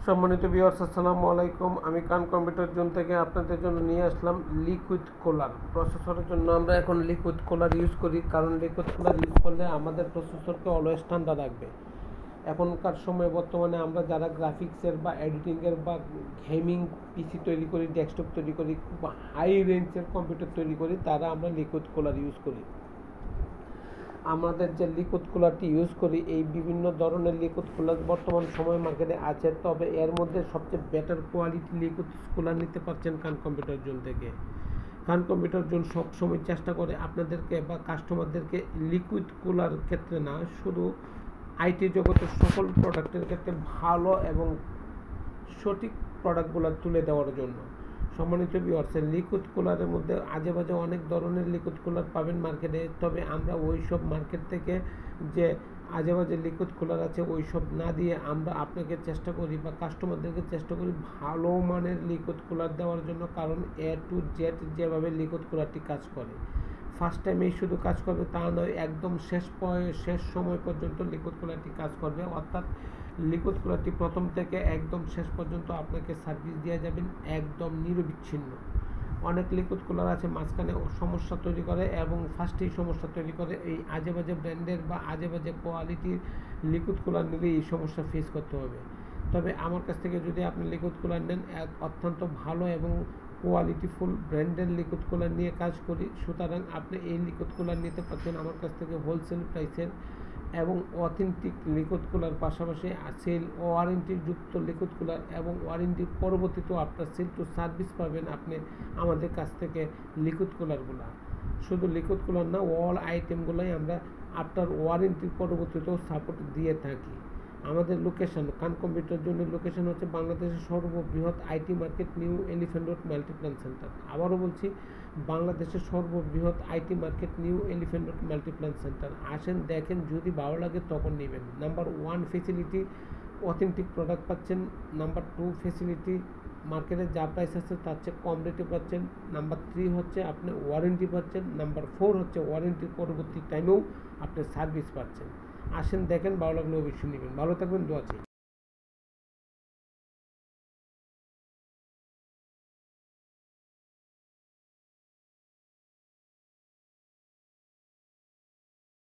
সম্মানিত ভিউয়ার্স, আসসালামু আলাইকুম। আমি কান কম্পিউটার জোন থেকে আপনাদের জন্য নিয়ে আসলাম লিকুইড কুলার প্রসেসরের জন্য। আমরা এখন লিকুইড কুলার ইউজ করি, কারণ লিকুইড কুলার ইউজ করলে আমাদের প্রসেসরকে অলওয়েজ ঠান্ডা রাখবে। এখনকার সময়ে বর্তমানে আমরা যারা গ্রাফিক্সের বা এডিটিংয়ের বা গেমিং পিসি তৈরি করি, ডেস্কটপ তৈরি করি, খুব হাই রেঞ্জের কম্পিউটার তৈরি করি, তারা আমরা লিকুইড কুলার ইউজ করি। আমাদের যে লিকুইড কুলারটি ইউজ করি, এই বিভিন্ন ধরনের লিকুইড কুলার বর্তমান সময় মার্কেটে আছে, তবে এর মধ্যে সবচেয়ে বেটার কোয়ালিটি লিকুইড কুলার নিতে পারছেন কান কম্পিউটার জোন থেকে। কান কম্পিউটার জোন সবসময় চেষ্টা করে আপনাদেরকে বা কাস্টমারদেরকে লিকুইড কুলার ক্ষেত্রে না, শুধু আইটি জগতের সকল প্রোডাক্টের ক্ষেত্রে ভালো এবং সঠিক প্রোডাক্টগুলো তুলে দেওয়ার জন্য। সম্মানিত ভিউয়ার্স, লিকুইড কুলারের মধ্যে আজে বাজে অনেক ধরনের লিকুইড কুলার পাবেন মার্কেটে, তবে আমরা ওই সব মার্কেট থেকে যে আজে বাজে লিকুইড কুলার আছে ওই সব না দিয়ে আমরা আপনাকে চেষ্টা করি বা কাস্টমারদেরকে চেষ্টা করি ভালো মানের লিকুইড কুলার দেওয়ার জন্য। কারণ এ টু জেড যেভাবে লিকুইড কুলারটি কাজ করে, ফার্স্ট টাইমেই শুধু কাজ করবে তা নয়, একদম শেষ সময় পর্যন্ত লিকুইড কুলারটি কাজ করবে। অর্থাৎ লিকুইড কুলারটি প্রথম থেকে একদম শেষ পর্যন্ত আপনাকে সার্ভিস দিয়ে যাবেন একদম নিরবিচ্ছিন্ন। অনেক লিকুইড কুলার আছে মাঝখানে সমস্যা তৈরি করে এবং ফার্স্টেই সমস্যা তৈরি করে। এই আজে বাজে ব্র্যান্ডের বা আজে বাজে কোয়ালিটির লিকুইড কুলার নিলে এই সমস্যা ফেস করতে হবে। তবে আমার কাছ থেকে যদি আপনি লিকুইড কুলার নেন, অত্যন্ত ভালো এবং কোয়ালিটিফুল ব্র্যান্ডের লিকুইড কুলার নিয়ে কাজ করি, সুতরাং আপনি এই লিকুইড কুলার নিতে পারছেন আমার কাছ থেকে হোলসেল প্রাইসের এবং অথেন্টিক লিকুইড কুলার, পাশাপাশি সেল ওয়ারেন্টিযুক্ত লিকুইড কুলার এবং ওয়ারেন্টির পরবর্তীতেও আপনার সেল টু সার্ভিস পাবেন আপনি আমাদের কাছ থেকে। লিকুইড কুলারগুলো শুধু লিকুইড কুলার না, অল আইটেমগুলোই আমরা আফটার ওয়ারেন্টির পরবর্তীতেও সাপোর্ট দিয়ে থাকি। আমাদের লোকেশন কান কম্পিউটার জন্য লোকেশন হচ্ছে বাংলাদেশের সর্ববৃহৎ IT market, new elephant road Multiplan centre. আবারও বলছি, বাংলাদেশের সর্ববৃহৎ IT market, new elephant road Multiplan centre. আসেন, দেখেন, যদি ভালো লাগে তখন নেবেন। নাম্বার 1 ফেসিলিটি, অথেন্টিক প্রোডাক্ট পাচ্ছেন। নাম্বার 2 ফেসিলিটি, মার্কেটে যা প্রাইস আছে তার চেয়ে কম রেটে পাচ্ছেন। নাম্বার 3 হচ্ছে আপনি ওয়ারেন্টি পাচ্ছেন। নাম্বার 4 হচ্ছে ওয়ারেন্টির পরবর্তী টাইমেও আপনি সার্ভিস পাচ্ছেন। আসেন, দেখেন, ভালো লাগলে অবশ্যই নেবেন। ভালো থাকবেন, দোয়া চাই।